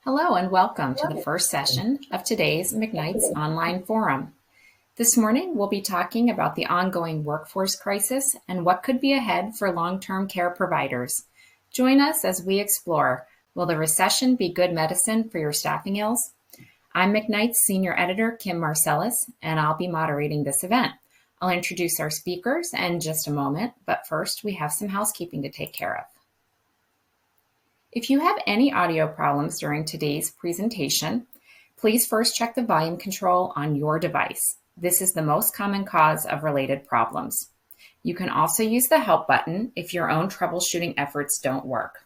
Hello and welcome to the first session of today's McKnight's online forum. This morning, we'll be talking about the ongoing workforce crisis and what could be ahead for long-term care providers. Join us as we explore, will the recession be good medicine for your staffing ills? I'm McKnight's Senior Editor, Kim Marcellus, and I'll be moderating this event. I'll introduce our speakers in just a moment, but first we have some housekeeping to take care of. If you have any audio problems during today's presentation, please first check the volume control on your device. This is the most common cause of related problems. You can also use the help button if your own troubleshooting efforts don't work.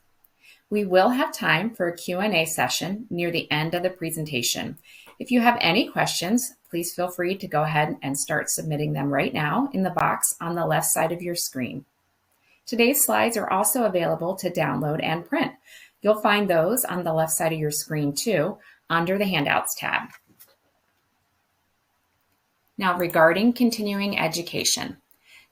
We will have time for a Q&A session near the end of the presentation. If you have any questions, please feel free to go ahead and start submitting them right now in the box on the left side of your screen. Today's slides are also available to download and print. You'll find those on the left side of your screen too, under the Handouts tab. Now, regarding continuing education.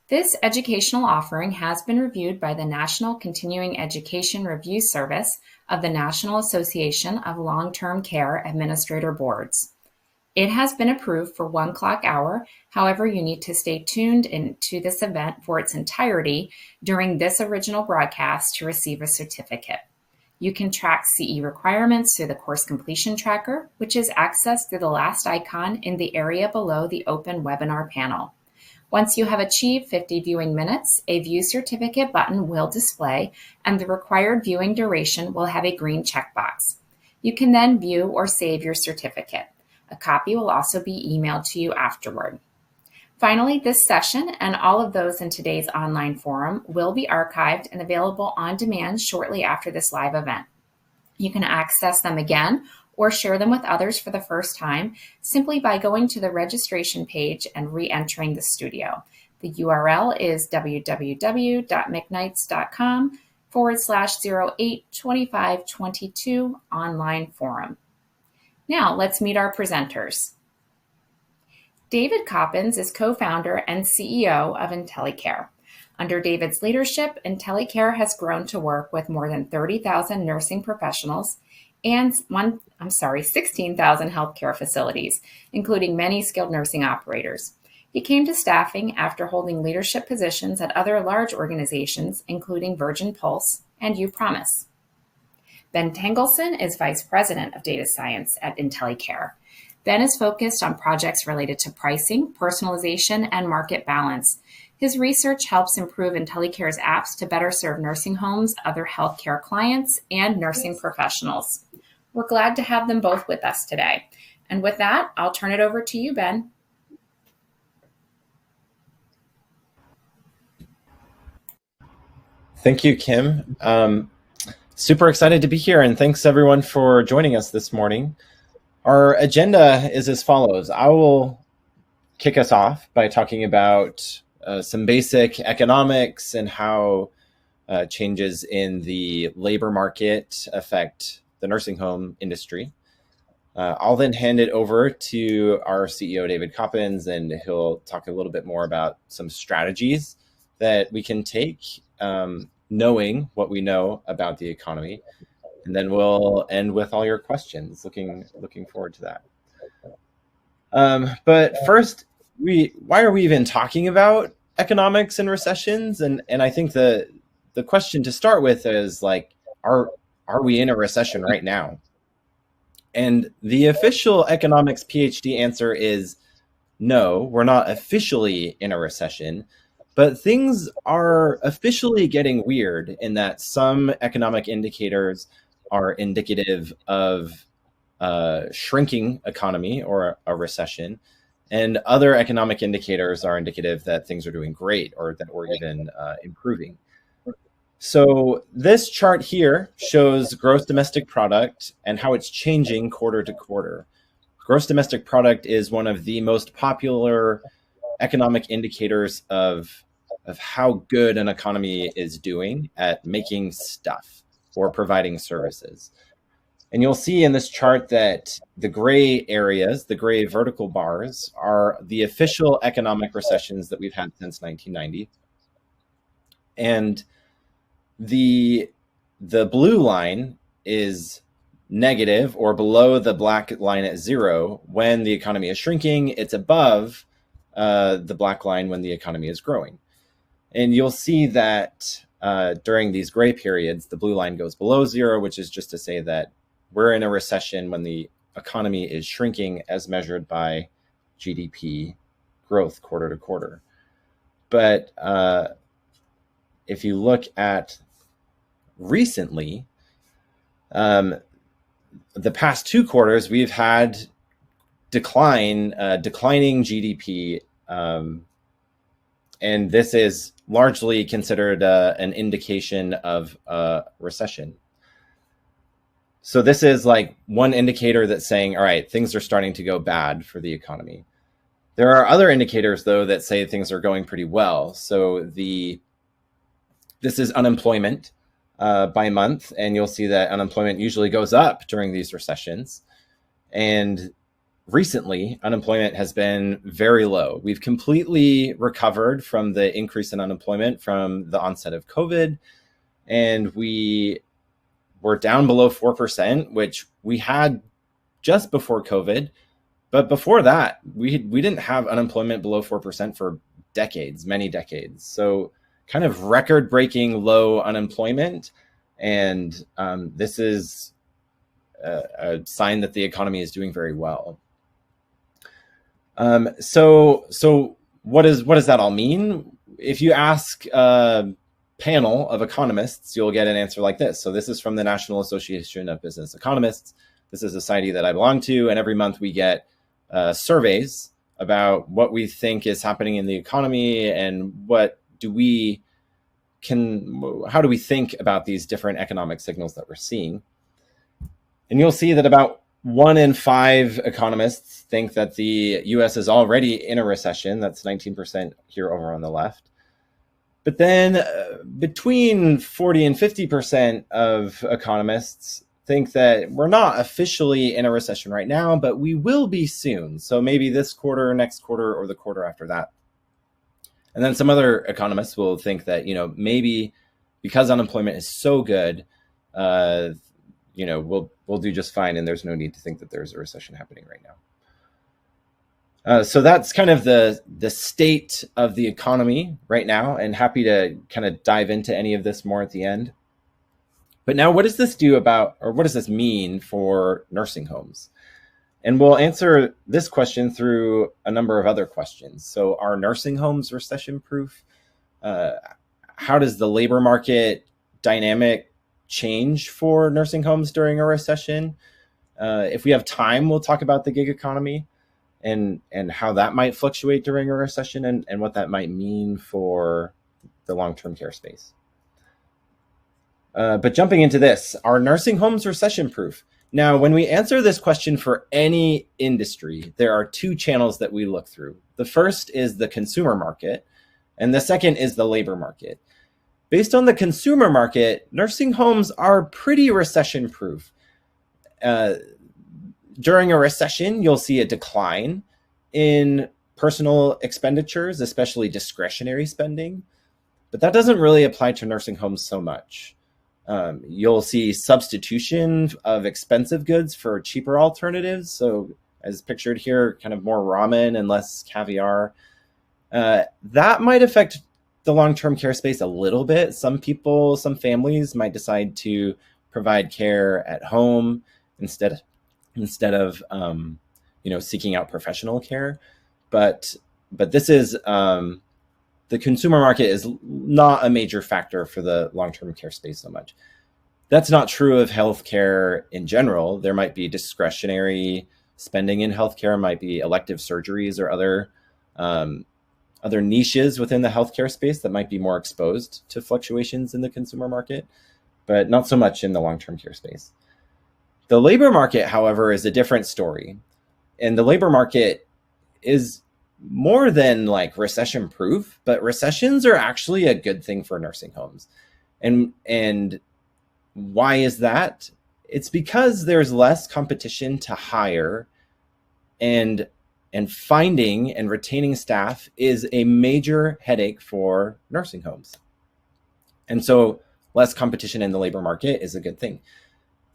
This educational offering has been reviewed by the National Continuing Education Review Service of the National Association of Long-Term Care Administrator Boards. It has been approved for 1 clock hour. However, you need to stay tuned into this event for its entirety during this original broadcast to receive a certificate. You can track CE requirements through the course completion tracker, which is accessed through the last icon in the area below the open webinar panel. Once you have achieved 50 viewing minutes, a View Certificate button will display, and the required viewing duration will have a green checkbox. You can then view or save your certificate. A copy will also be emailed to you afterward. Finally, this session and all of those in today's online forum will be archived and available on demand shortly after this live event. You can access them again or share them with others for the first time simply by going to the registration page and re-entering the studio. The URL is www.mcknights.com/082522 online forum. Now, let's meet our presenters. David Coppins is co-founder and CEO of IntelliCare. Under David's leadership, IntelliCare has grown to work with more than 30,000 nursing professionals and 16,000 healthcare facilities, including many skilled nursing operators. He came to staffing after holding leadership positions at other large organizations, including Virgin Pulse and UPromise. Ben Tangelson is Vice President of Data Science at IntelliCare. Ben is focused on projects related to pricing, personalization, and market balance. His research helps improve IntelliCare's apps to better serve nursing homes, other healthcare clients, and nursing professionals. We're glad to have them both with us today. And with that, I'll turn it over to you, Ben. Thank you, Kim. Super excited to be here, and thanks everyone for joining us this morning. Our agenda is as follows. I will kick us off by talking about some basic economics and how changes in the labor market affect the nursing home industry. I'll then hand it over to our CEO, David Coppins, and he'll talk a little bit more about some strategies that we can take knowing what we know about the economy, and then we'll end with all your questions. Looking forward to that. But first, why are we even talking about economics and recessions? And I think the question to start with is like, are we in a recession right now? And the official economics PhD answer is no, we're not officially in a recession. But things are officially getting weird in that some economic indicators are indicative of a shrinking economy or a recession, and other economic indicators are indicative that things are doing great or that we're even improving. So this chart here shows gross domestic product and how it's changing quarter to quarter. Gross domestic product is one of the most popular economic indicators of how good an economy is doing at making stuff or providing services. And you'll see in this chart that the gray areas, the gray vertical bars, are the official economic recessions that we've had since 1990. And the blue line is negative or below the black line at 0 when the economy is shrinking. It's above the black line when the economy is growing. And you'll see that during these gray periods, the blue line goes below 0, which is just to say that we're in a recession when the economy is shrinking as measured by GDP growth quarter to quarter. But if you look at recently, the past 2 quarters, we've had declining GDP, and this is largely considered an indication of a recession. So this is like one indicator that's saying, all right, things are starting to go bad for the economy. There are other indicators, though, that say things are going pretty well. So this is unemployment by month, and you'll see that unemployment usually goes up during these recessions. And recently, unemployment has been very low. We've completely recovered from the increase in unemployment from the onset of COVID, and we were down below 4%, which we had just before COVID. But before that, we didn't have unemployment below 4% for decades, many decades. So kind of record-breaking low unemployment, and this is a sign that the economy is doing very well. So what does that all mean? If you ask a panel of economists, you'll get an answer like this. So this is from the National Association of Business Economists. This is a society that I belong to, and every month we get surveys about what we think is happening in the economy and how do we think about these different economic signals that we're seeing. And you'll see that about 1 in 5 economists think that the US is already in a recession. That's 19% here over on the left. But then between 40 and 50% of economists think that we're not officially in a recession right now, but we will be soon. So maybe this quarter, next quarter, or the quarter after that. And then some other economists will think that, maybe because unemployment is so good, we'll do just fine, and there's no need to think that there's a recession happening right now. So that's kind of the state of the economy right now, and happy to kind of dive into any of this more at the end. But now, what does this mean for nursing homes? And we'll answer this question through a number of other questions. So are nursing homes recession-proof? How does the labor market dynamic change for nursing homes during a recession? If we have time, we'll talk about the gig economy and how that might fluctuate during a recession and what that might mean for the long-term care space. But jumping into this, are nursing homes recession-proof? Now, when we answer this question for any industry, there are 2 channels that we look through. The first is the consumer market, and the second is the labor market. Based on the consumer market, nursing homes are pretty recession-proof. During a recession, you'll see a decline in personal expenditures, especially discretionary spending, but that doesn't really apply to nursing homes so much. You'll see substitution of expensive goods for cheaper alternatives. So as pictured here, kind of more ramen and less caviar. That might affect the long-term care space a little bit. Some families might decide to provide care at home instead of seeking out professional care. But this is the consumer market is not a major factor for the long-term care space so much. That's not true of healthcare in general. There might be discretionary spending in healthcare, might be elective surgeries or other niches within the healthcare space that might be more exposed to fluctuations in the consumer market, but not so much in the long-term care space. The labor market, however, is a different story. And the labor market is more than like recession proof, but recessions are actually a good thing for nursing homes. And why is that? It's because there's less competition to hire, and finding and retaining staff is a major headache for nursing homes. And so less competition in the labor market is a good thing.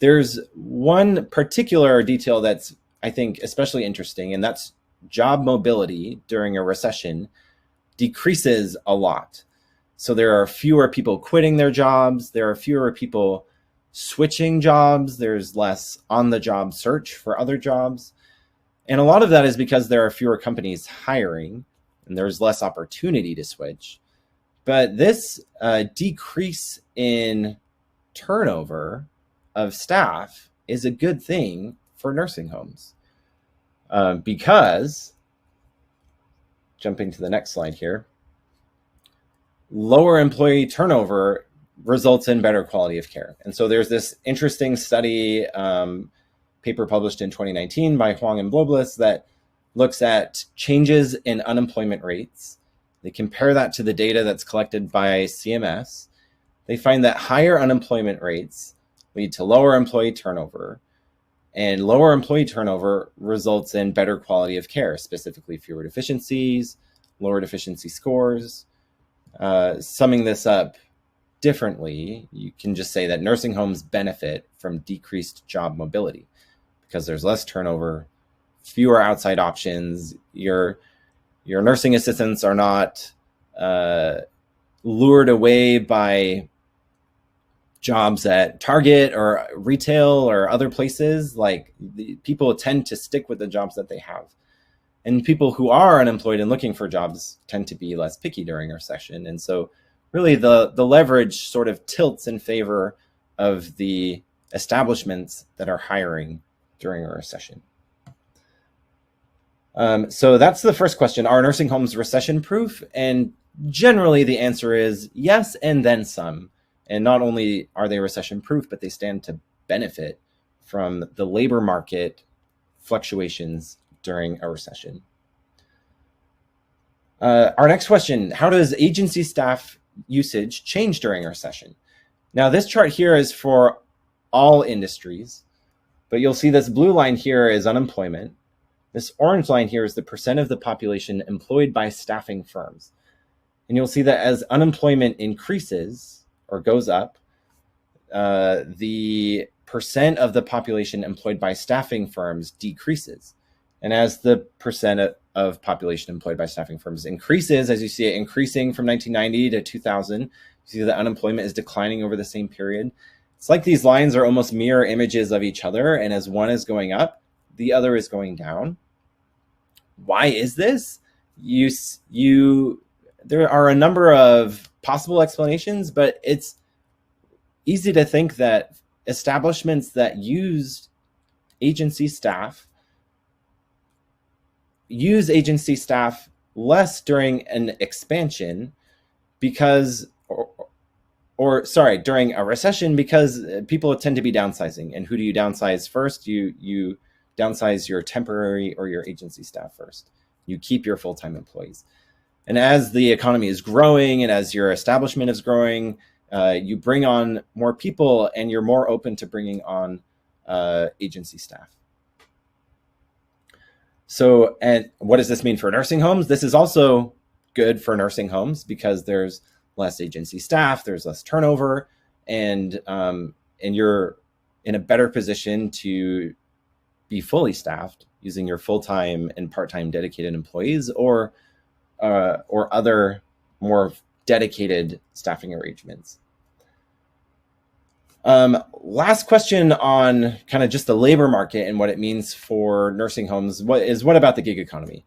There's one particular detail that's, I think, especially interesting, and that's job mobility during a recession decreases a lot. So there are fewer people quitting their jobs. There are fewer people switching jobs. There's less on-the-job search for other jobs. And a lot of that is because there are fewer companies hiring and there's less opportunity to switch. But this decrease in turnover of staff is a good thing for nursing homes because, jumping to the next slide here, lower employee turnover results in better quality of care. And so there's this interesting study, paper published in 2019 by Huang and Blobless, that looks at changes in unemployment rates. They compare that to the data that's collected by CMS. They find that higher unemployment rates lead to lower employee turnover, and lower employee turnover results in better quality of care, specifically fewer deficiencies, lower deficiency scores. Summing this up differently, you can just say that nursing homes benefit from decreased job mobility because there's less turnover, fewer outside options. Your nursing assistants are not lured away by jobs at Target or retail or other places. Like, people tend to stick with the jobs that they have. And people who are unemployed and looking for jobs tend to be less picky during a recession. And so really the leverage sort of tilts in favor of the establishments that are hiring during a recession. So that's the first question. Are nursing homes recession proof? And generally the answer is yes, and then some. And not only are they recession proof, but they stand to benefit from the labor market fluctuations during a recession. Our next question, how does agency staff usage change during a recession? Now, this chart here is for all industries, but you'll see this blue line here is unemployment. This orange line here is the percent of the population employed by staffing firms. And you'll see that as unemployment increases or goes up, the percent of the population employed by staffing firms decreases. And as the percent of population employed by staffing firms increases, as you see it increasing from 1990 to 2000, you see that unemployment is declining over the same period. It's like these lines are almost mirror images of each other, and as one is going up, the other is going down. Why is this? There are a number of possible explanations, but it's easy to think that establishments that use agency staff less during an expansion because, during a recession, because people tend to be downsizing. And who do you downsize first? You downsize your temporary or your agency staff first. You keep your full-time employees. And as the economy is growing and as your establishment is growing, you bring on more people and you're more open to bringing on agency staff. So, and what does this mean for nursing homes? This is also good for nursing homes because there's less agency staff, there's less turnover, and you're in a better position to be fully staffed using your full-time and part-time dedicated employees or other more dedicated staffing arrangements. Last question on kind of just the labor market and what it means for nursing homes. What about the gig economy?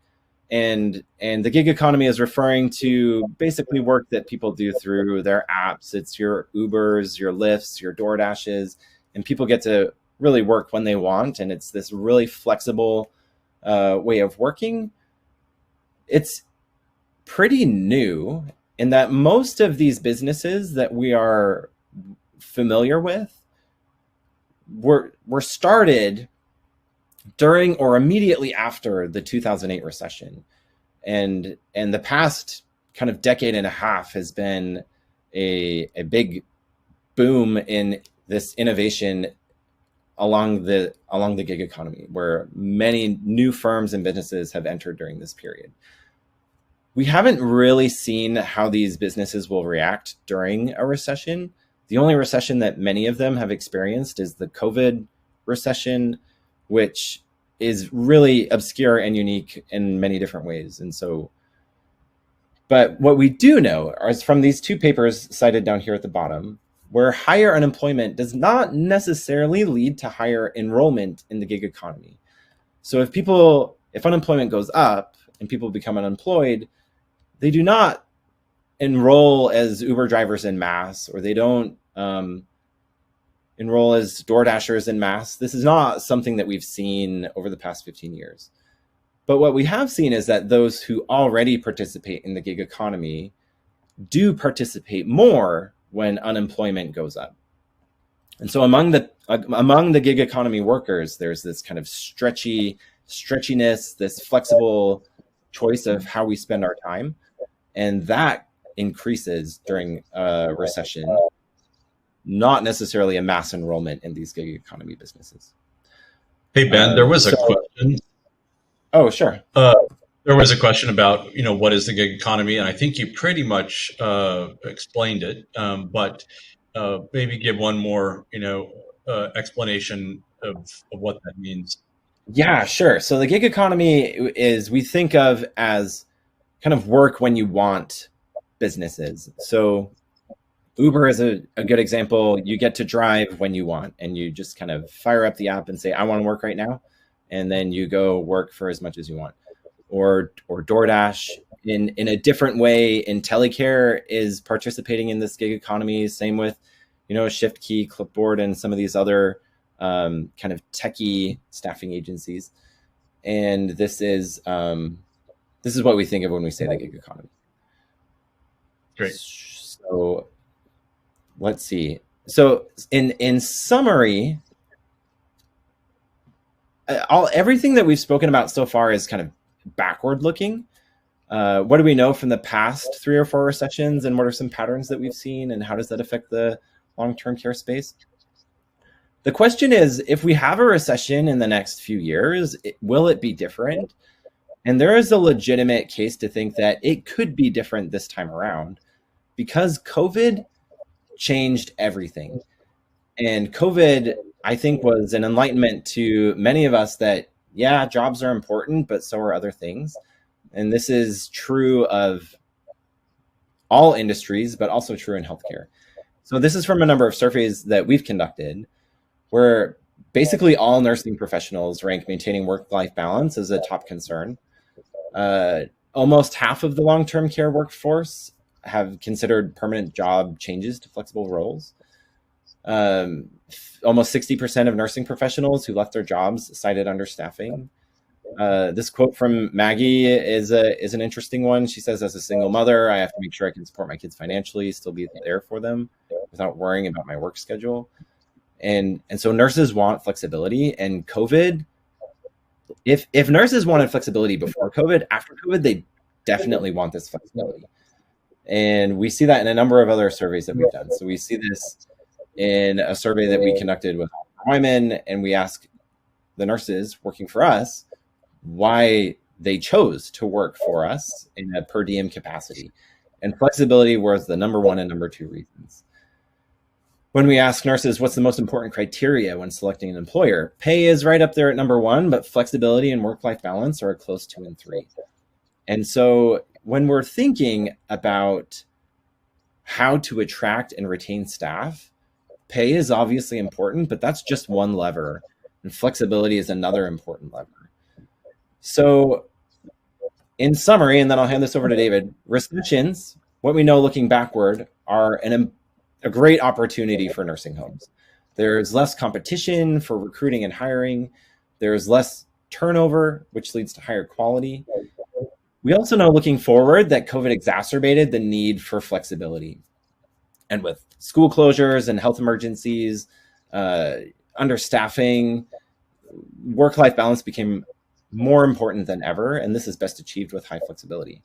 And the gig economy is referring to basically work that people do through their apps. It's your Ubers, your Lyfts, your DoorDashes, and people get to really work when they want. And it's this really flexible way of working. It's pretty new in that most of these businesses that we are familiar with were started during or immediately after the 2008 recession. And the past kind of decade and a half has been a big boom in this innovation along the gig economy, where many new firms and businesses have entered during this period. We haven't really seen how these businesses will react during a recession. The only recession that many of them have experienced is the COVID recession, which is really obscure and unique in many different ways. And so, but what we do know is from these two papers cited down here at the bottom, where higher unemployment does not necessarily lead to higher enrollment in the gig economy. So if unemployment goes up and people become unemployed, they do not enroll as Uber drivers en masse, or they don't enroll as DoorDashers en masse. This is not something that we've seen over the past 15 years. But what we have seen is that those who already participate in the gig economy do participate more when unemployment goes up. And so among the gig economy workers, there's this kind of stretchiness, this flexible choice of how we spend our time. And that increases during a recession, not necessarily a mass enrollment in these gig economy businesses. Hey, Ben, there was a question. Oh, sure. There was a question about, what is the gig economy? And I think you pretty much explained it, but maybe give one more, explanation of what that means. Yeah, sure. So the gig economy is, we think of as kind of work when you want businesses. So Uber is a good example. You get to drive when you want, and you just kind of fire up the app and say, I want to work right now. And then you go work for as much as you want. Or DoorDash in a different way. IntelliCare is participating in this gig economy. Same with, ShiftKey, Clipboard, and some of these other kind of techie staffing agencies. And this is what we think of when we say the gig economy. Great. So let's see. So in summary, everything that we've spoken about so far is kind of backward looking. What do we know from the past 3 or 4 recessions, and what are some patterns that we've seen, and how does that affect the long-term care space? The question is, if we have a recession in the next few years, will it be different? And there is a legitimate case to think that it could be different this time around, because COVID changed everything. And COVID, I think, was an enlightenment to many of us that, yeah, jobs are important, but so are other things. And this is true of all industries, but also true in healthcare. So this is from a number of surveys that we've conducted, where basically all nursing professionals rank maintaining work-life balance as a top concern. Almost half of the long-term care workforce have considered permanent job changes to flexible roles. Almost 60% of nursing professionals who left their jobs cited understaffing. This quote from Maggie is an interesting one. She says, as a single mother, I have to make sure I can support my kids financially, still be there for them without worrying about my work schedule. And so nurses want flexibility, and COVID, if nurses wanted flexibility before COVID, after COVID, they definitely want this flexibility. And we see that in a number of other surveys that we've done. So we see this in a survey that we conducted with women, and we asked the nurses working for us why they chose to work for us in a per diem capacity. And flexibility was the number 1 and number 2 reasons. When we ask nurses what's the most important criteria when selecting an employer, pay is right up there at number 1, but flexibility and work-life balance are close 2 and 3. And so when we're thinking about how to attract and retain staff, pay is obviously important, but that's just one lever, and flexibility is another important lever. So in summary, and then I'll hand this over to David, recessions, what we know looking backward, are a great opportunity for nursing homes. There's less competition for recruiting and hiring. There's less turnover, which leads to higher quality. We also know looking forward that COVID exacerbated the need for flexibility. And with school closures and health emergencies, understaffing, work-life balance became more important than ever, and this is best achieved with high flexibility.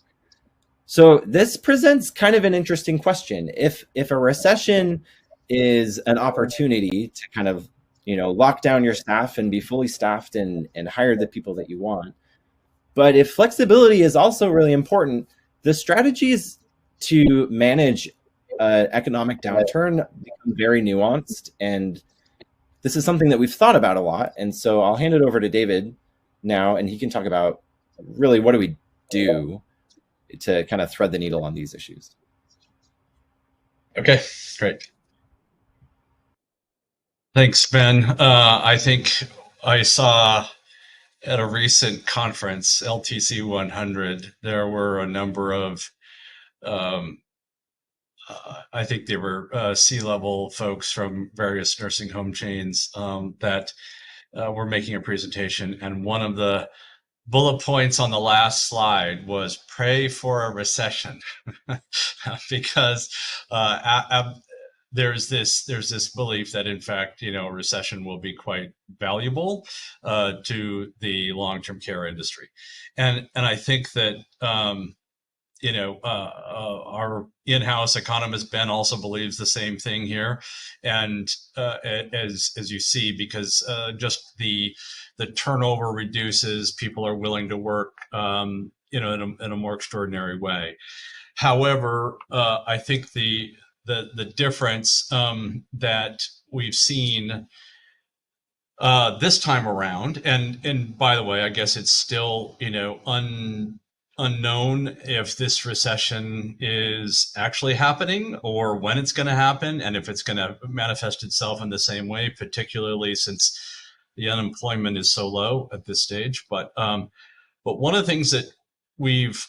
So this presents kind of an interesting question. If a recession is an opportunity to kind of, lock down your staff and be fully staffed and hire the people that you want, but if flexibility is also really important, the strategies to manage economic downturn becomes very nuanced, and this is something that we've thought about a lot. And so I'll hand it over to David now, and he can talk about really what do we do to kind of thread the needle on these issues. Okay, great. Thanks, Ben. I think I saw at a recent conference, LTC 100, there were a number of, I think they were C-level folks from various nursing home chains that were making a presentation. And one of the bullet points on the last slide was pray for a recession because there's this belief that in fact, a recession will be quite valuable to the long-term care industry, and I think that our in-house economist Ben also believes the same thing here, and as you see, because just the turnover reduces, people are willing to work, in a more extraordinary way. However, I think the difference that we've seen this time around, and by the way, I guess it's still unknown if this recession is actually happening or when it's going to happen, and if it's going to manifest itself in the same way, particularly since the unemployment is so low at this stage. But one of the things that we've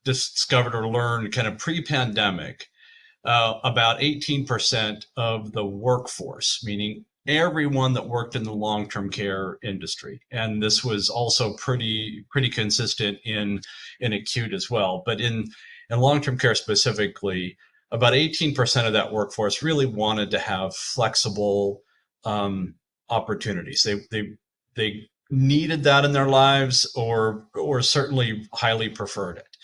discovered or learned kind of pre-pandemic, about 18% of the workforce, meaning everyone that worked in the long-term care industry, and this was also pretty consistent in acute as well, but in long-term care specifically, about 18% of that workforce really wanted to have flexible opportunities. They needed that in their lives, or certainly highly preferred it,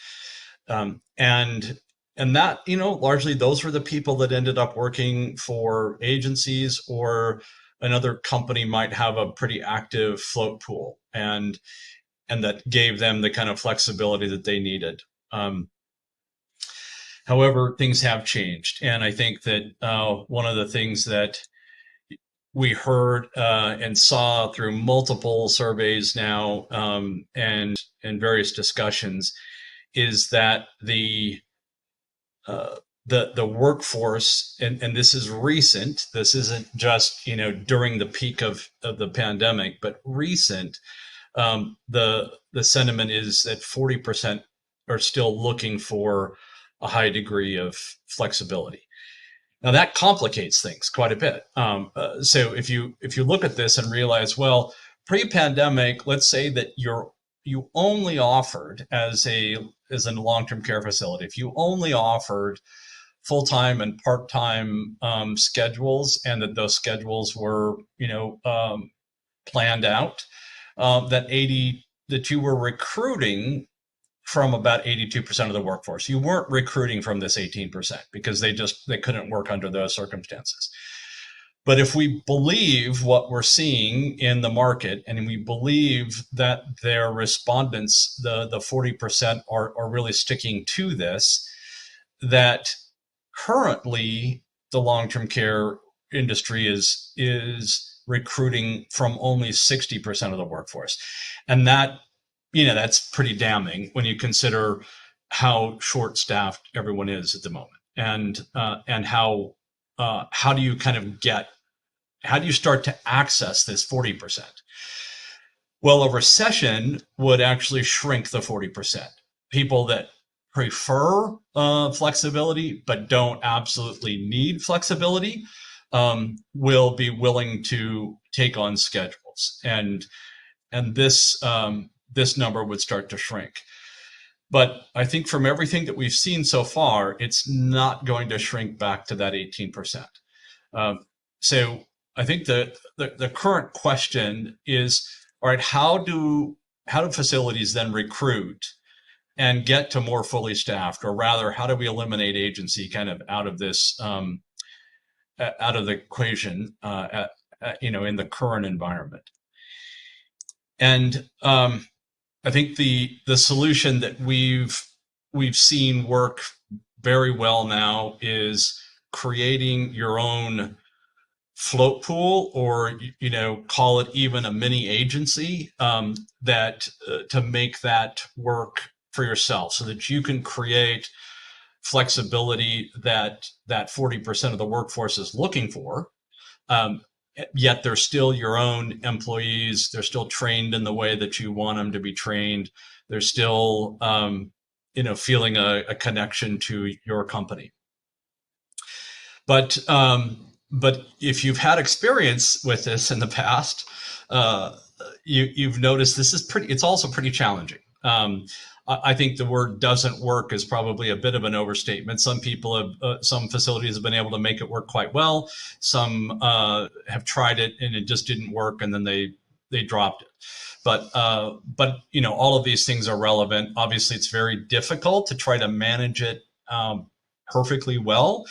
and that, largely those were the people that ended up working for agencies, or another company might have a pretty active float pool, and that gave them the kind of flexibility that they needed. However, things have changed. And I think that one of the things that we heard and saw through multiple surveys now, and various discussions, is that the workforce, and this is recent, this isn't just during the peak of the pandemic, but recent, the sentiment is that 40% are still looking for a high degree of flexibility. Now that complicates things quite a bit. So if you look at this and realize, well, pre-pandemic, let's say that you only offered as a long-term care facility, if you only offered full-time and part-time schedules, and that those schedules were planned out, that you were recruiting from about 82% of the workforce. You weren't recruiting from this 18% because they couldn't work under those circumstances. But if we believe what we're seeing in the market, and we believe that their respondents, the 40%, are really sticking to this, that currently the long-term care industry is recruiting from only 60% of the workforce. And that's pretty damning when you consider how short-staffed everyone is at the moment, and how do you start to access this 40%? Well, a recession would actually shrink the 40%. People that prefer flexibility but don't absolutely need flexibility will be willing to take on schedules, and this number would start to shrink. But I think from everything that we've seen so far, it's not going to shrink back to that 18%. So I think the current question is, all right, how do facilities then recruit and get to more fully staffed, or rather, how do we eliminate agency kind of out of this, out of the equation, in the current environment? And I think the solution that we've seen work very well now is creating your own float pool, or call it even a mini agency, that to make that work for yourself, so that you can create flexibility that 40% of the workforce is looking for. Yet they're still your own employees. They're still trained in the way that you want them to be trained. They're still, feeling a connection to your company. But if you've had experience with this in the past, you've noticed it's also pretty challenging. I think the word "doesn't work" is probably a bit of an overstatement. Some facilities have been able to make it work quite well. Some have tried it and it just didn't work, and then they dropped it. But all of these things are relevant. Obviously, it's very difficult to try to manage it perfectly well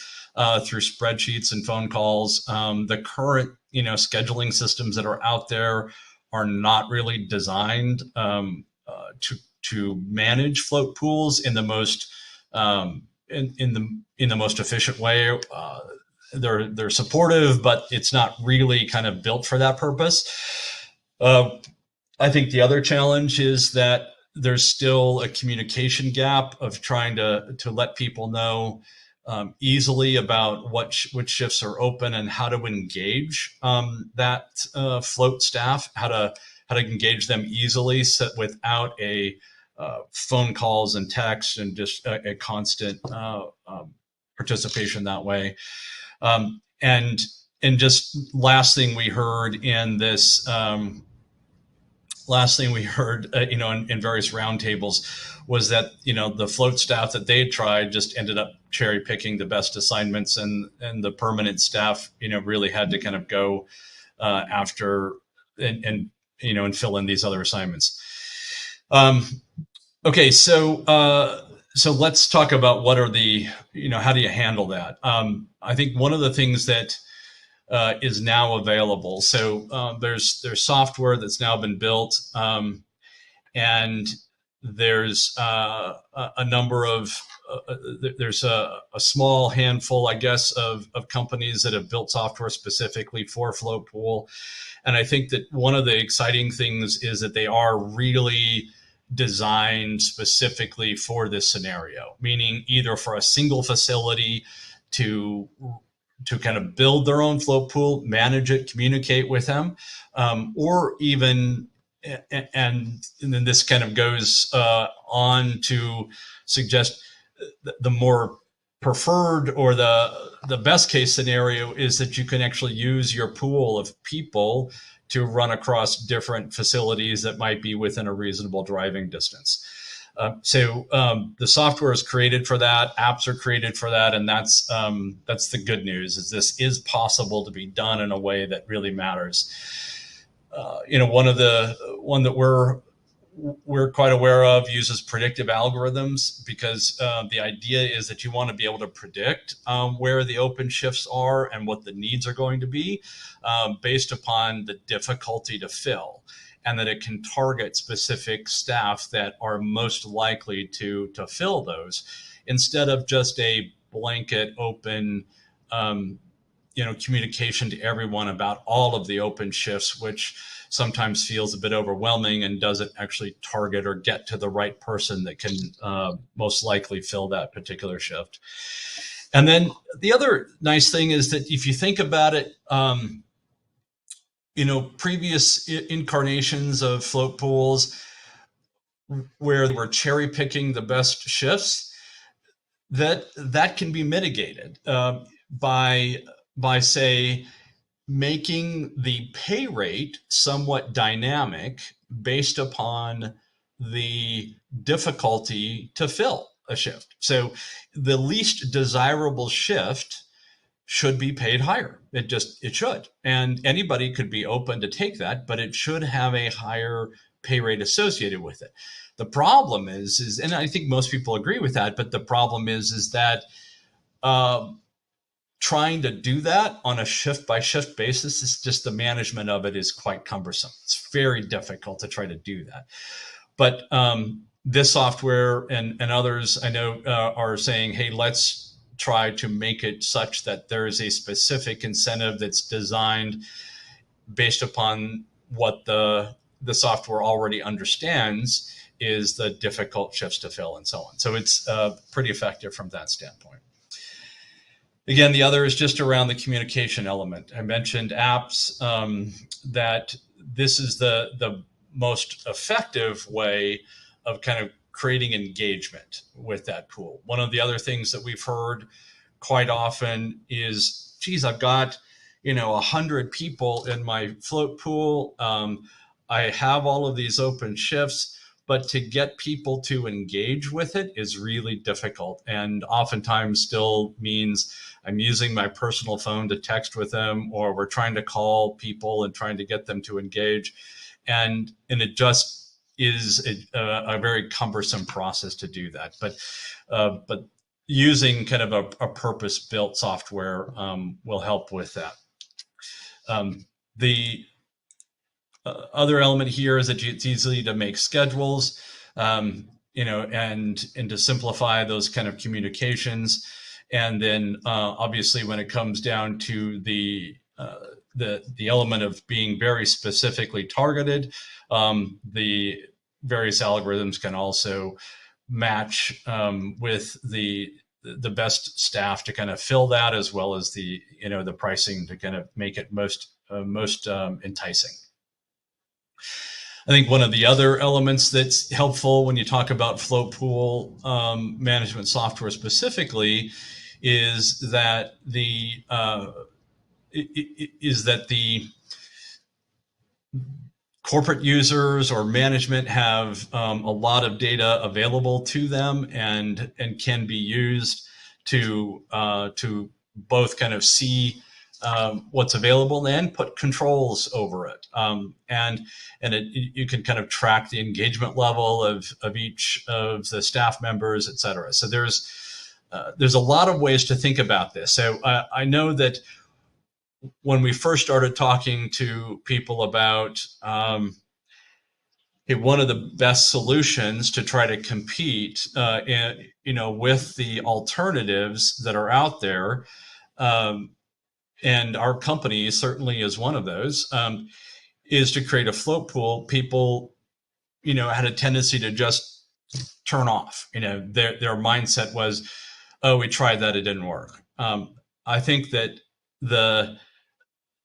through spreadsheets and phone calls. The current scheduling systems that are out there are not really designed to manage float pools in the most in the most efficient way. They're supportive, but it's not really kind of built for that purpose. I think the other challenge is that there's still a communication gap of trying to let people know easily about which shifts are open and how to engage that float staff, how to engage them easily, without a phone calls and text and just a constant participation that way. And just last thing we heard in this. Last thing we heard, in various roundtables, was that the float staff that they had tried just ended up cherry picking the best assignments, and the permanent staff, really had to kind of go after and fill in these other assignments. Okay, so let's talk about what are the how do you handle that? I think one of the things that is now available. So there's software that's now been built, and there's a number of there's a small handful, I guess, of companies that have built software specifically for float pool. And I think that one of the exciting things is that they are really designed specifically for this scenario, meaning either for a single facility to kind of build their own float pool, manage it, communicate with them, or even, and then this kind of goes on to suggest the more preferred, or the best case scenario is that you can actually use your pool of people to run across different facilities that might be within a reasonable driving distance. So the software is created for that, apps are created for that, and that's the good news, is this is possible to be done in a way that really matters. One that we're quite aware of uses predictive algorithms, because the idea is that you want to be able to predict where the open shifts are and what the needs are going to be based upon the difficulty to fill, and that it can target specific staff that are most likely to fill those, instead of just a blanket open communication to everyone about all of the open shifts, which sometimes feels a bit overwhelming and doesn't actually target or get to the right person that can most likely fill that particular shift. And then the other nice thing is that if you think about it, previous incarnations of float pools where they were cherry picking the best shifts, that can be mitigated by say making the pay rate somewhat dynamic based upon the difficulty to fill a shift. So the least desirable shift should be paid higher. It should. And anybody could be open to take that, but it should have a higher pay rate associated with it. The problem is, and I think most people agree with that, but the problem is that trying to do that on a shift by shift basis is just, the management of it is quite cumbersome. It's very difficult to try to do that. But this software and others I know are saying, hey, let's try to make it such that there is a specific incentive that's designed based upon what the software already understands is the difficult shifts to fill and so on. So it's pretty effective from that standpoint. Again, the other is just around the communication element. I mentioned apps, that this is the most effective way of kind of creating engagement with that pool. One of the other things that we've heard quite often is, geez, I've got 100 people in my float pool. I have all of these open shifts, but to get people to engage with it is really difficult, and oftentimes still means I'm using my personal phone to text with them, or we're trying to call people and trying to get them to engage, and it just is a very cumbersome process to do that. But using kind of a purpose-built software will help with that. The other element here is that it's easy to make schedules, and to simplify those kind of communications. And then obviously when it comes down to the element of being very specifically targeted, the various algorithms can also match with the best staff to kind of fill that, as well as the pricing to kind of make it most enticing. I think one of the other elements that's helpful when you talk about float pool management software specifically is that the corporate users or management have a lot of data available to them and can be used to both kind of see what's available and put controls over it. You can kind of track the engagement level of each of the staff members, et cetera. So there's a lot of ways to think about this. So I know that when we first started talking to people about one of the best solutions to try to compete with the alternatives that are out there, and our company certainly is one of those, is to create a float pool. People had a tendency to just turn off. Their mindset was, oh, we tried that, it didn't work. I think that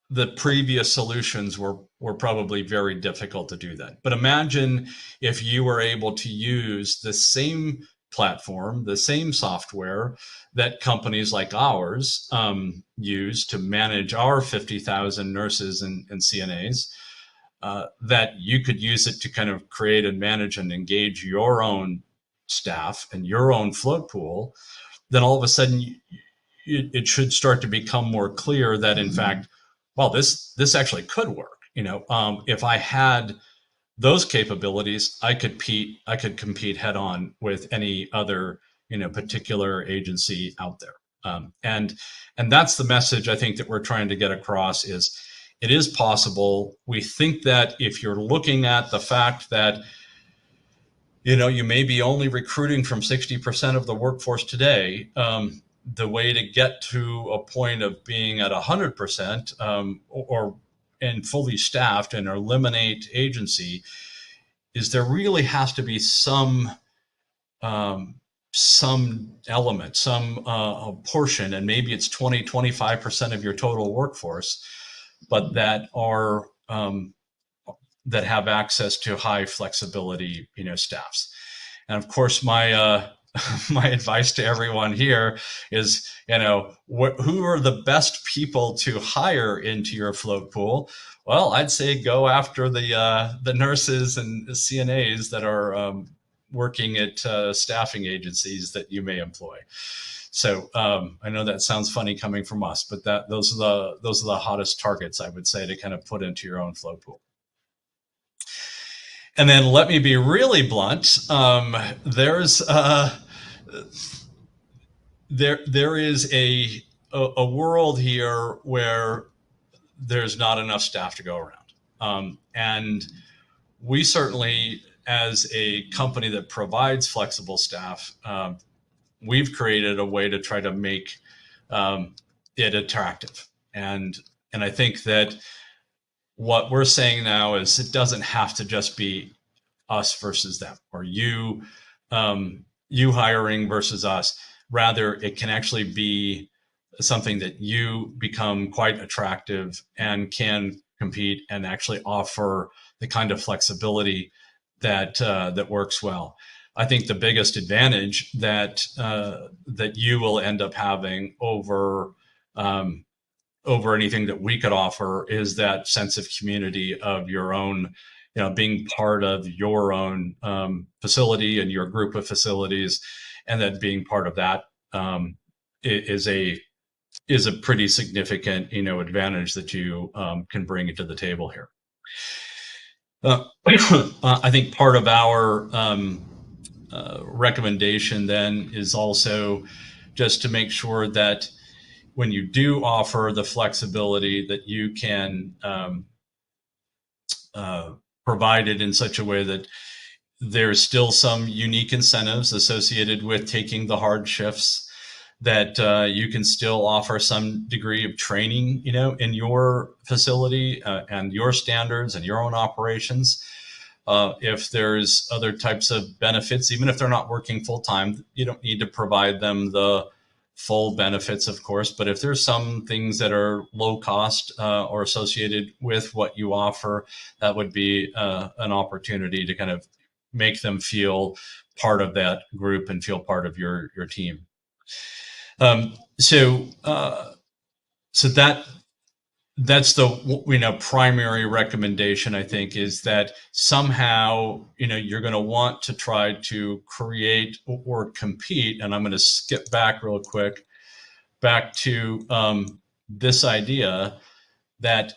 the previous solutions were probably very difficult to do that. But imagine if you were able to use the same platform, the same software that companies like ours use to manage our 50,000 nurses and CNAs, that you could use it to kind of create and manage and engage your own staff and your own float pool. Then all of a sudden it should start to become more clear that in fact, well, this actually could work. If I had those capabilities, I could compete head on with any other particular agency out there. And that's the message I think that we're trying to get across is it is possible. We think that if you're looking at the fact that you may be only recruiting from 60% of the workforce today, the way to get to a point of being at 100% and fully staffed and eliminate agency is there really has to be some element, a portion, and maybe it's 20-25% of your total workforce, but that are that have access to high flexibility staffs. And of course my my advice to everyone here is, who are the best people to hire into your float pool? Well, I'd say go after the nurses and CNAs that are working at staffing agencies that you may employ. So I know that sounds funny coming from us, but those are the hottest targets, I would say, to kind of put into your own float pool. And then let me be really blunt. There's there is a world here where there's not enough staff to go around, and we certainly as a company that provides flexible staff, we've created a way to try to make it attractive. And I think that what we're saying now is it doesn't have to just be us versus them, or you hiring versus us. Rather, it can actually be something that you become quite attractive and can compete and actually offer the kind of flexibility that works well. I think the biggest advantage that you will end up having over anything that we could offer is that sense of community of your own, being part of your own facility and your group of facilities, and that being part of that is a pretty significant, advantage that you can bring to the table here. I think part of our recommendation then is also just to make sure that when you do offer the flexibility, that you can provide it in such a way that there's still some unique incentives associated with taking the hard shifts, that you can still offer some degree of training, in your facility and your standards and your own operations. If there's other types of benefits, even if they're not working full time, you don't need to provide them the full benefits, of course. But if there's some things that are low cost or associated with what you offer, that would be an opportunity to kind of make them feel part of that group and feel part of your team. So that's the primary recommendation, I think, is that somehow you're going to want to try to create or compete. And I'm going to skip back real quick back to this idea that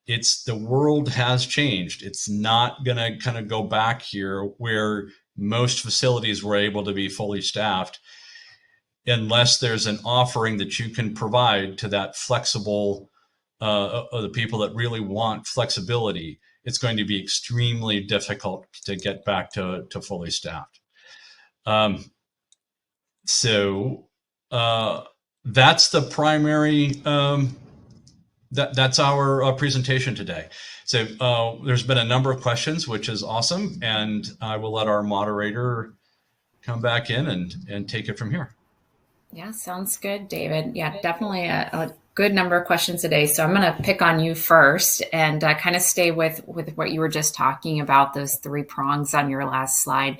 the world has changed. It's not going to kind of go back here where most facilities were able to be fully staffed, unless there's an offering that you can provide to that flexible, the people that really want flexibility. It's going to be extremely difficult to get back to fully staffed. So that's the primary, that's our presentation today. So there's been a number of questions, which is awesome. And I will let our moderator come back in and take it from here. Yeah, sounds good, David. Yeah, definitely a good number of questions today. So I'm going to pick on you first and kind of stay with what you were just talking about, those three prongs on your last slide.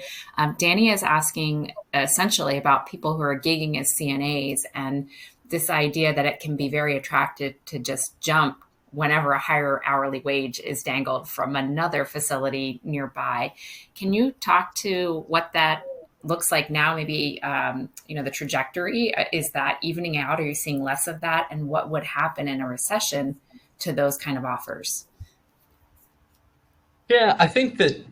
Danny is asking essentially about people who are gigging as CNAs and this idea that it can be very attractive to just jump whenever a higher hourly wage is dangled from another facility nearby. Can you talk to what that looks like now? Maybe, the trajectory, is that evening out? Are you seeing less of that? And what would happen in a recession to those kind of offers? Yeah, I think that,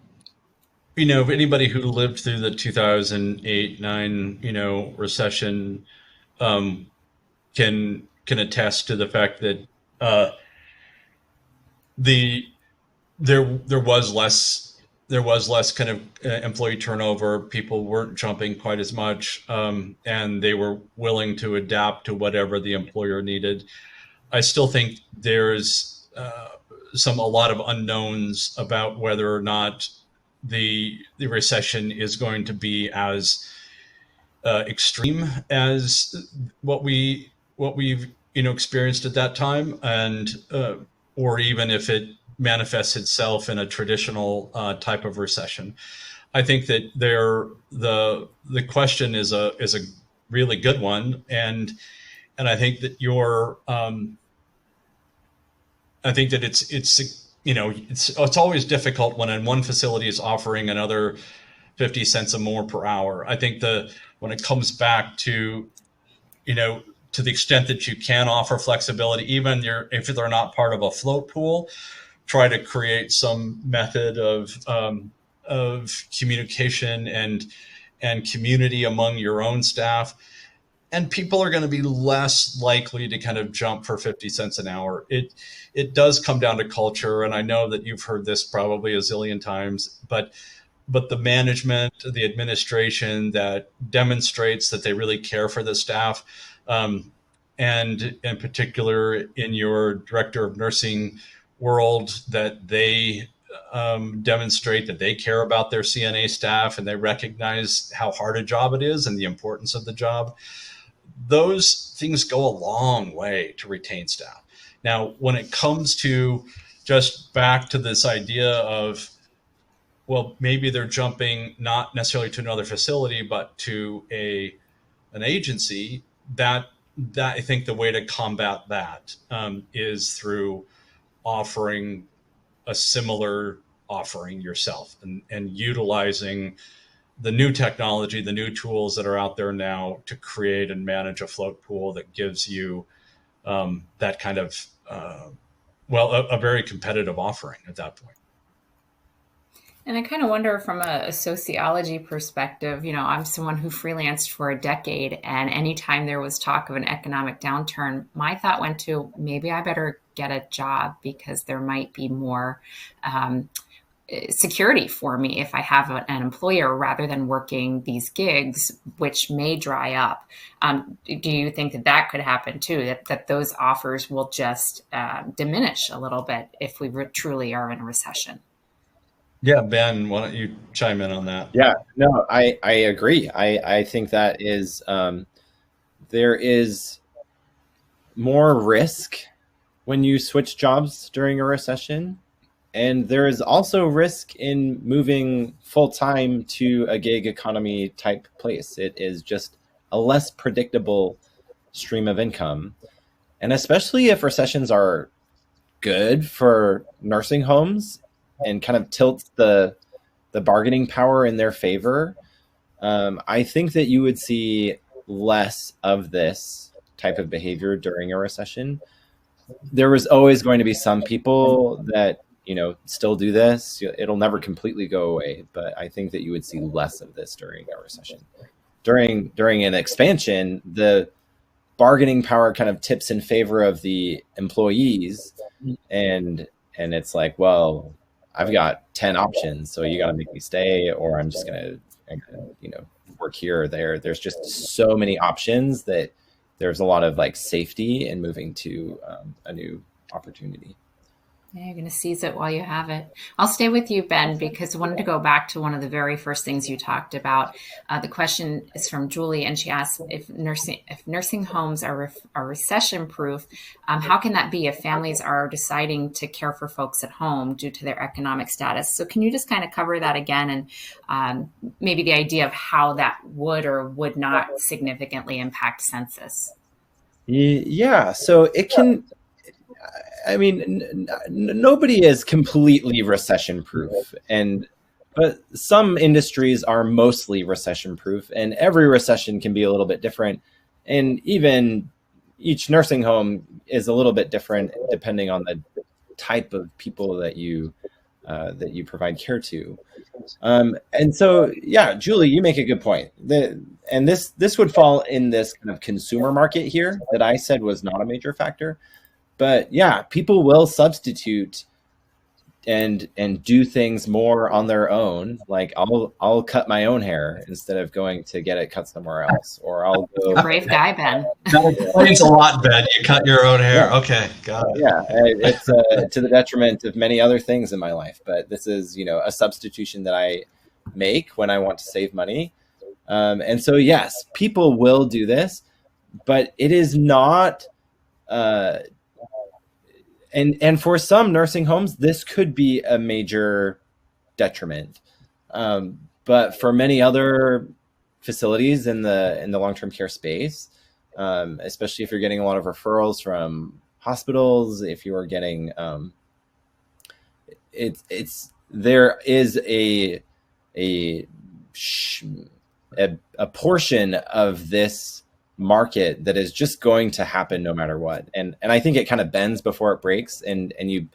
anybody who lived through the 2008-9, recession can attest to the fact that there was less kind of employee turnover. People weren't jumping quite as much, and they were willing to adapt to whatever the employer needed. I still think there's a lot of unknowns about whether or not the recession is going to be as extreme as what we've experienced at that time, and or even if it manifests itself in a traditional type of recession. I think that the question is a really good one, and I think that I think that it's always difficult when one facility is offering another 50 cents or more per hour. I think when it comes back to to the extent that you can offer flexibility, even if they're not part of a float pool, try to create some method of communication and community among your own staff. And people are going to be less likely to kind of jump for 50 cents an hour. It does come down to culture. And I know that you've heard this probably a zillion times, but but the management, the administration that demonstrates that they really care for the staff. And in particular, in your director of nursing world, that they demonstrate that they care about their CNA staff and they recognize how hard a job it is and the importance of the job. Those things go a long way to retain staff. Now, when it comes to just back to this idea of, well, maybe they're jumping not necessarily to another facility, but to an agency, that I think the way to combat that is through offering a similar offering yourself and utilizing the new technology, the new tools that are out there now to create and manage a float pool that gives you that kind of, a very competitive offering at that point. And I kind of wonder from a sociology perspective, I'm someone who freelanced for a decade, and anytime there was talk of an economic downturn, my thought went to maybe I better get a job because there might be more security for me if I have an employer rather than working these gigs, which may dry up. Do you think that could happen too, that those offers will just diminish a little bit if we truly are in a recession? Yeah, Ben, why don't you chime in on that? Yeah, no, I agree. I think that is there is more risk when you switch jobs during a recession. And there is also risk in moving full time to a gig economy type place. It is just a less predictable stream of income. And especially if recessions are good for nursing homes and kind of tilts the bargaining power in their favor, I think that you would see less of this type of behavior during a recession. There was always going to be some people that still do this. It'll never completely go away, but I think that you would see less of this during a recession. During an expansion, the bargaining power kind of tips in favor of the employees, and it's like, well, I've got 10 options, so you got to make me stay, or I'm just gonna work here or there. There's just so many options that there's a lot of safety in moving to a new opportunity. Yeah, you're going to seize it while you have it. I'll stay with you, Ben, because I wanted to go back to one of the very first things you talked about. The question is from Julie, and she asks if nursing homes are recession proof. How can that be if families are deciding to care for folks at home due to their economic status? So can you just kind of cover that again, and maybe the idea of how that would or would not significantly impact census? Yeah, so it can. I mean, nobody is completely recession proof, but some industries are mostly recession proof, and every recession can be a little bit different. And even each nursing home is a little bit different depending on the type of people that you provide care to. And so, yeah, Julie, you make a good point. And this would fall in this kind of consumer market here that I said was not a major factor. But yeah, people will substitute and do things more on their own. Like I'll cut my own hair instead of going to get it cut somewhere else, or I'll go. You're a brave guy, Ben. That explains a lot, Ben. You cut your own hair. Yeah. Okay, got it. Yeah, it's to the detriment of many other things in my life, but this is a substitution that I make when I want to save money. And so yes, people will do this, but it is not. And for some nursing homes, this could be a major detriment. But for many other facilities in the long-term care space, especially if you're getting a lot of referrals from hospitals, if you are getting, there is a portion of this market that is just going to happen no matter what. And I think it kind of bends before it breaks, and you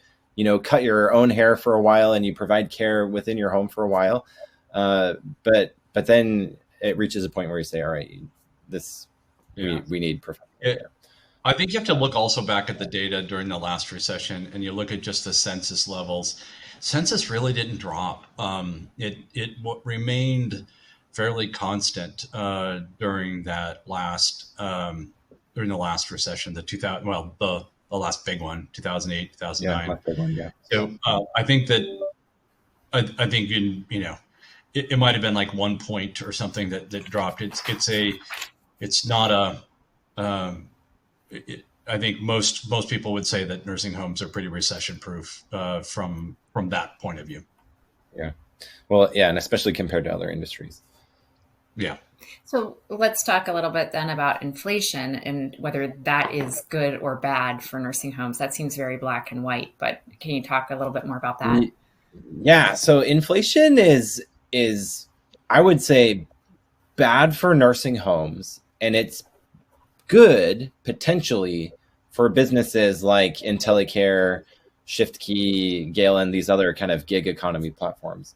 cut your own hair for a while and you provide care within your home for a while. But then it reaches a point where you say, all right, we need professional care. I think you have to look also back at the data during the last recession, and you look at just the census levels. census really didn't drop. It remained fairly constant during that last during the last recession, the 2000 well the last big one, 2008, 2009. last big one, So I think that I think it might have been like 1 point or something that dropped. It's not a I think most people would say that nursing homes are pretty recession proof from that point of view. Yeah. Well, yeah, and especially compared to other industries. Yeah. So let's talk a little bit then about inflation and whether that is good or bad for nursing homes. That seems very black and white, but can you talk a little bit more about that? Yeah. So inflation is I would say bad for nursing homes, and it's good potentially for businesses like IntelliCare, ShiftKey, Galen, these other kind of gig economy platforms.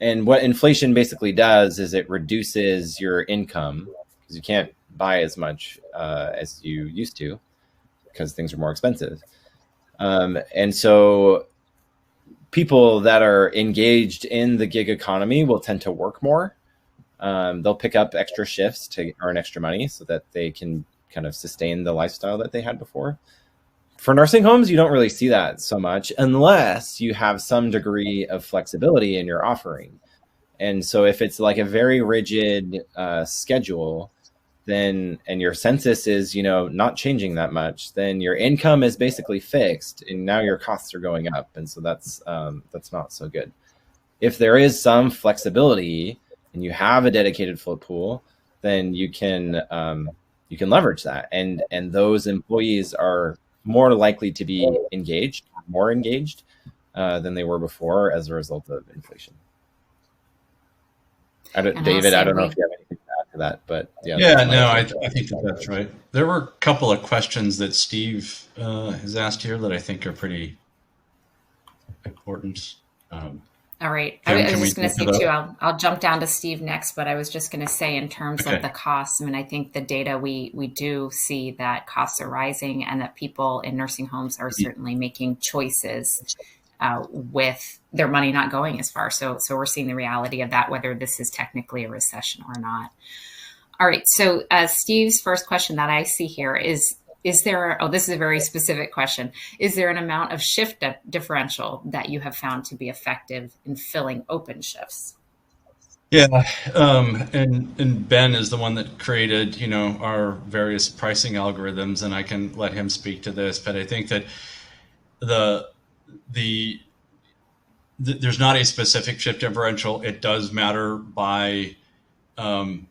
And what inflation basically does is it reduces your income because you can't buy as much as you used to because things are more expensive. And so people that are engaged in the gig economy will tend to work more. They'll pick up extra shifts to earn extra money so that they can kind of sustain the lifestyle that they had before. For nursing homes, you don't really see that so much unless you have some degree of flexibility in your offering. And so if it's like a very rigid schedule, then, and your census is, not changing that much, then your income is basically fixed and now your costs are going up. And so that's not so good. If there is some flexibility and you have a dedicated float pool, then you can leverage that. And those employees are more likely to be more engaged than they were before as a result of inflation. David, I don't know if you have anything to add to that, but I think that's right. There were a couple of questions that Steve has asked here that I think are pretty important. All right. I was just going to say too, I'll jump down to Steve next, but I was just going to say in terms of the costs, I mean, I think the data we do see that costs are rising and that people in nursing homes are certainly making choices with their money not going as far. So we're seeing the reality of that, whether this is technically a recession or not. All right. So Steve's first question that I see here is there, this is a very specific question. Is there an amount of shift differential that you have found to be effective in filling open shifts? Yeah. And Ben is the one that created, our various pricing algorithms, and I can let him speak to this, but I think that there's not a specific shift differential. It does matter by the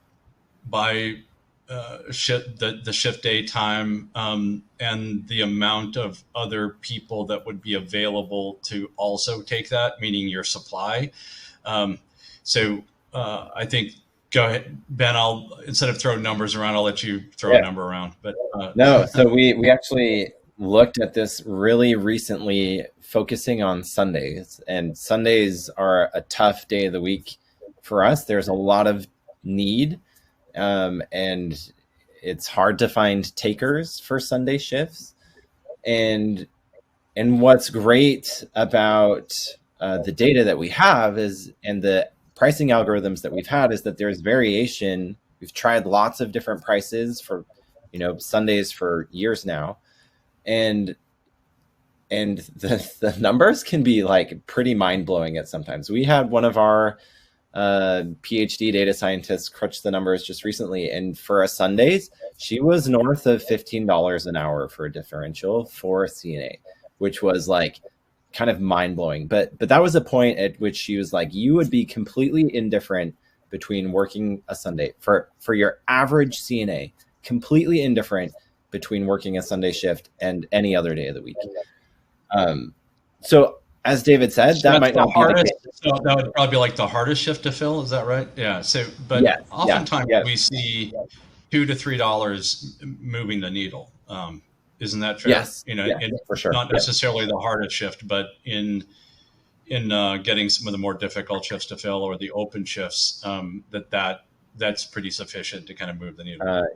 shift day time and the amount of other people that would be available to also take that, meaning your supply. So I think, go ahead, Ben. Instead of throwing numbers around, I'll let you throw a number around. But no, so we actually looked at this really recently, focusing on Sundays, and Sundays are a tough day of the week for us. There's a lot of need. And it's hard to find takers for Sunday shifts. And what's great about the data that we have and the pricing algorithms that we've had is that there's variation. We've tried lots of different prices for, Sundays for years now. And the numbers can be like pretty mind blowing at sometimes. We had one of our PhD data scientists crunch the numbers just recently, and for a Sundays she was north of $15 an hour for a differential for a CNA, which was like kind of mind-blowing, but that was a point at which she was like, you would be completely indifferent between working a Sunday for your average CNA, completely indifferent between working a Sunday shift and any other day of the week. So as David said, that might not be the case. So that would probably be like the hardest shift to fill. Is that right? Yeah. So, but oftentimes we see $2 to $3 moving the needle. Isn't that true? Yes. For sure. Not necessarily the hardest shift, but in getting some of the more difficult shifts to fill or the open shifts, that that's pretty sufficient to kind of move the needle.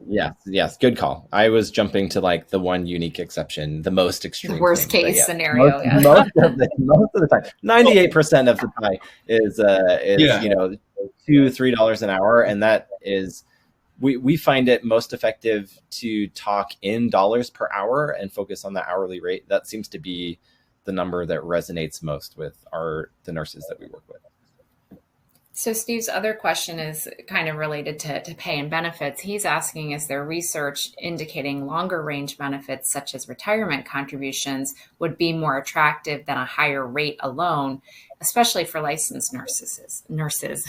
Yes, good call. I was jumping to like the one unique exception, the most extreme, the worst thing. case scenario. Most of the time, 98% of the time is $2-3 an hour, and that is we find it most effective to talk in dollars per hour and focus on the hourly rate. That seems to be the number that resonates most with the nurses that we work with. So Steve's other question is kind of related to pay and benefits. He's asking, is there research indicating longer range benefits such as retirement contributions would be more attractive than a higher rate alone, especially for licensed nurses?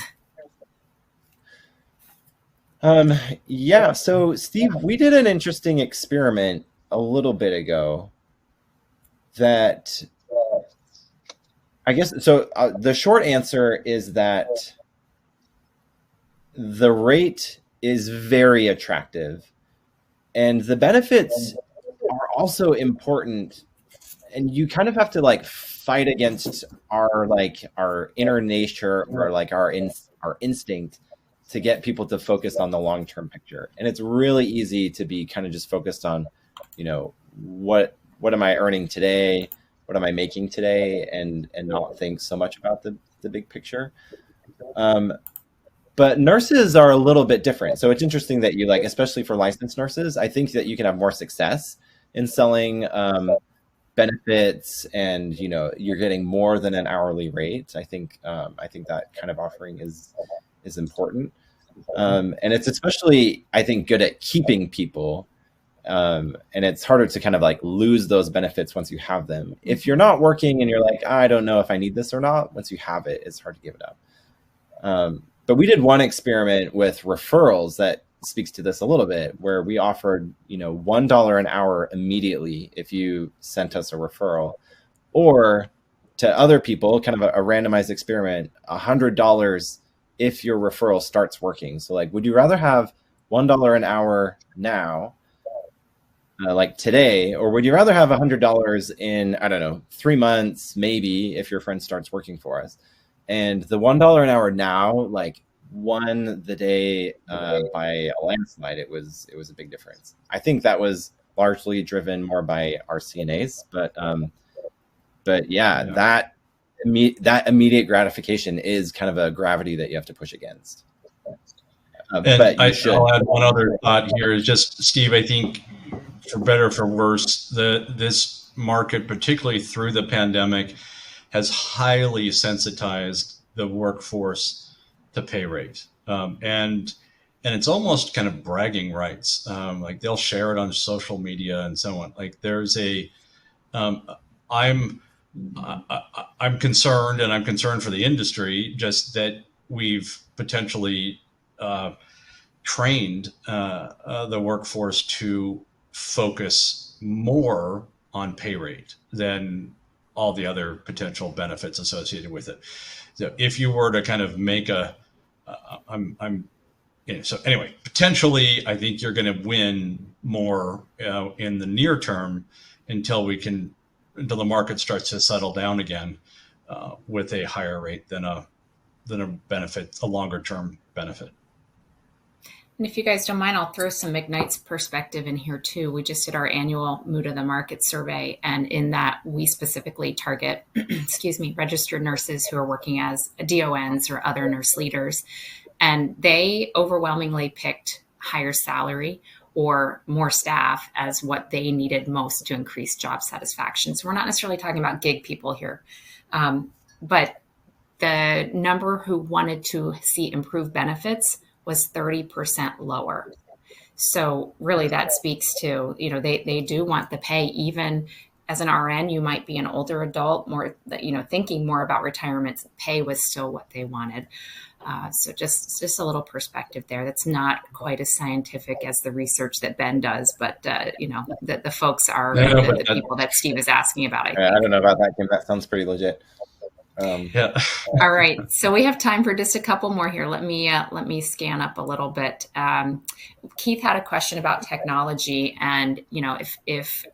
Yeah. So Steve, we did an interesting experiment a little bit ago that I guess, so the short answer is that the rate is very attractive and the benefits are also important, and you kind of have to like fight against our inner nature or like our instinct to get people to focus on the long-term picture. And it's really easy to be kind of just focused on, what am I earning today? What am I making today? And not think so much about the big picture. But nurses are a little bit different. So it's interesting that you especially for licensed nurses, I think that you can have more success in selling benefits, and you're getting more than an hourly rate. I think that kind of offering is important. And it's especially, I think, good at keeping people. And it's harder to kind of lose those benefits once you have them. If you're not working and you're like, I don't know if I need this or not, once you have it, it's hard to give it up. But we did one experiment with referrals that speaks to this a little bit, where we offered, $1 an hour immediately if you sent us a referral, or to other people, kind of a randomized experiment, $100 if your referral starts working. So would you rather have $1 an hour now, today, or would you rather have $100 in, I don't know, 3 months, maybe, if your friend starts working for us? And the $1 an hour now, won the day by a landslide. It was a big difference. I think that was largely driven more by our CNAs, but yeah, that immediate gratification is kind of a gravity that you have to push against. But I'll add one other thought here is just, Steve, I think for better or for worse, this market, particularly through the pandemic, has highly sensitized the workforce to pay rate. And it's almost kind of bragging rights. They'll share it on social media and so on. There's I'm concerned, and I'm concerned for the industry, just that we've potentially trained the workforce to focus more on pay rate than all the other potential benefits associated with it. So if you were to kind of make so anyway, potentially, I think you're going to win more in the near term until the market starts to settle down again with a higher rate than a benefit, a longer term benefit. And if you guys don't mind, I'll throw some McKnight's perspective in here too. We just did our annual Mood of the Market survey, and in that we specifically target, registered nurses who are working as DONs or other nurse leaders. And they overwhelmingly picked higher salary or more staff as what they needed most to increase job satisfaction. So we're not necessarily talking about gig people here, but the number who wanted to see improved benefits was 30% lower. So really that speaks to, they do want the pay. Even as an RN, you might be an older adult, more, thinking more about retirement. Pay was still what they wanted. So just a little perspective there. That's not quite as scientific as the research that Ben does, but the folks are the people that Steve is asking about. I don't know about that, Kim. That sounds pretty legit. Yeah. All right. So we have time for just a couple more here. Let me scan up a little bit. Keith had a question about technology, and if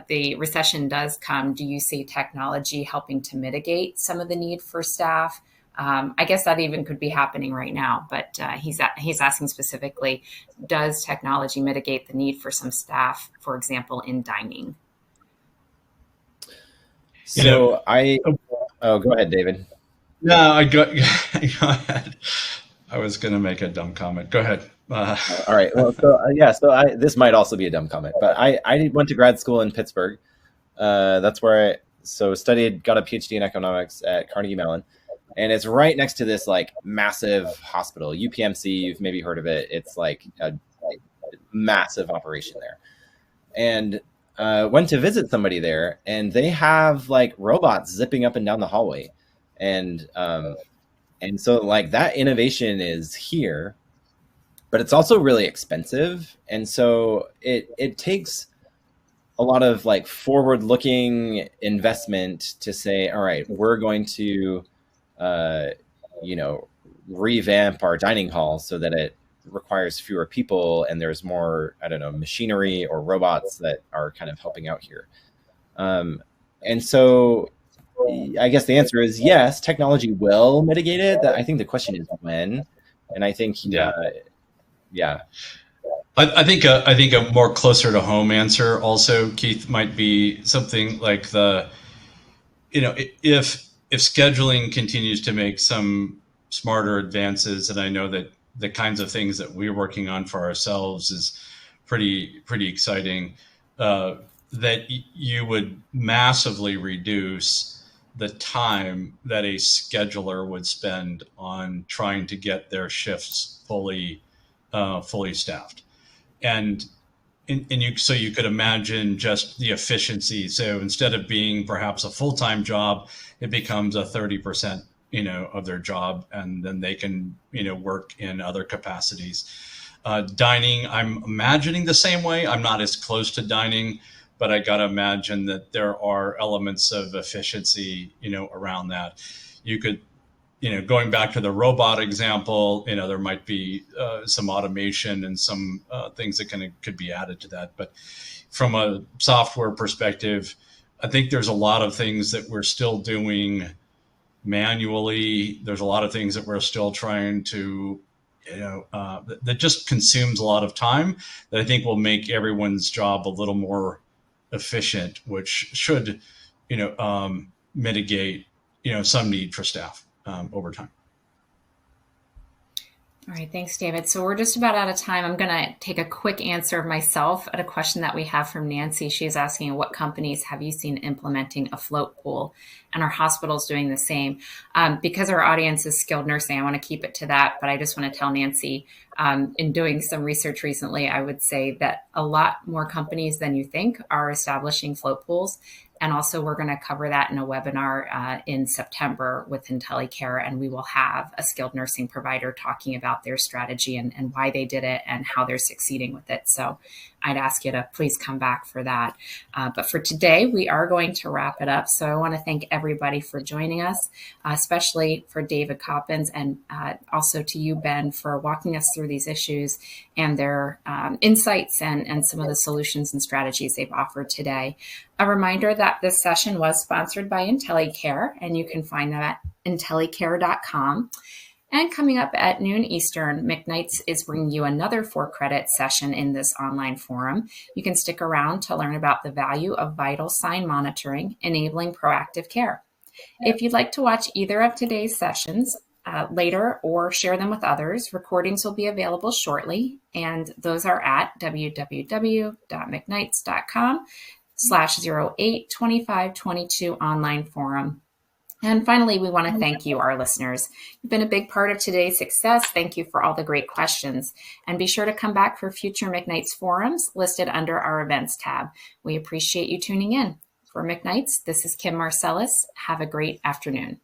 the recession does come, do you see technology helping to mitigate some of the need for staff? I guess that even could be happening right now, but he's asking specifically, does technology mitigate the need for some staff, for example, in dining? So go ahead, David. No, go ahead. I was going to make a dumb comment. Go ahead. All right. Well, this might also be a dumb comment, but I went to grad school in Pittsburgh. That's where I got a PhD in economics at Carnegie Mellon, and it's right next to this like massive hospital, UPMC. You've maybe heard of it. It's like a massive operation there, and went to visit somebody there, and they have like robots zipping up and down the hallway, and so like that innovation is here, but it's also really expensive, and so it takes a lot of like forward-looking investment to say, all right, we're going to, revamp our dining hall so that it requires fewer people and there's more, machinery or robots that are kind of helping out here. And so I guess the answer is yes, technology will mitigate it. I think the question is when, and I think, I think a more closer to home answer also, Keith, might be something like if scheduling continues to make some smarter advances, and I know that the kinds of things that we're working on for ourselves is pretty exciting, that you would massively reduce the time that a scheduler would spend on trying to get their shifts fully staffed. And so you could imagine just the efficiency. So instead of being perhaps a full-time job, it becomes a 30%, of their job, and then they can, work in other capacities. Dining, I'm imagining the same way. I'm not as close to dining, but I got to imagine that there are elements of efficiency, around that. You could, going back to the robot example, there might be some automation and some things that could be added to that. But from a software perspective, I think there's a lot of things that we're still doing manually. There's a lot of things that we're still trying to, that just consumes a lot of time that I think will make everyone's job a little more efficient, which should, mitigate, some need for staff over time. All right, thanks, David. So we're just about out of time. I'm going to take a quick answer myself at a question that we have from Nancy. She's asking, what companies have you seen implementing a float pool, and are hospitals doing the same? Because our audience is skilled nursing, I want to keep it to that, but I just want to tell Nancy, in doing some research recently, I would say that a lot more companies than you think are establishing float pools. And also, we're going to cover that in a webinar in September with IntelliCare, and we will have a skilled nursing provider talking about their strategy and why they did it and how they're succeeding with it. So I'd ask you to please come back for that. But for today, we are going to wrap it up. So I want to thank everybody for joining us, especially for David Coppins, and also to you, Ben, for walking us through these issues and their insights and some of the solutions and strategies they've offered today. A reminder that this session was sponsored by IntelliCare, and you can find them at intellicare.com. And coming up at noon Eastern, McKnight's is bringing you another 4-credit session in this online forum. You can stick around to learn about the value of vital sign monitoring, enabling proactive care. If you'd like to watch either of today's sessions later or share them with others, recordings will be available shortly, and those are at www.mcknights.com/082522 online forum. And finally, we want to thank you, our listeners. You've been a big part of today's success. Thank you for all the great questions. And be sure to come back for future McKnight's forums listed under our events tab. We appreciate you tuning in. For McKnight's, this is Kim Marcellus. Have a great afternoon.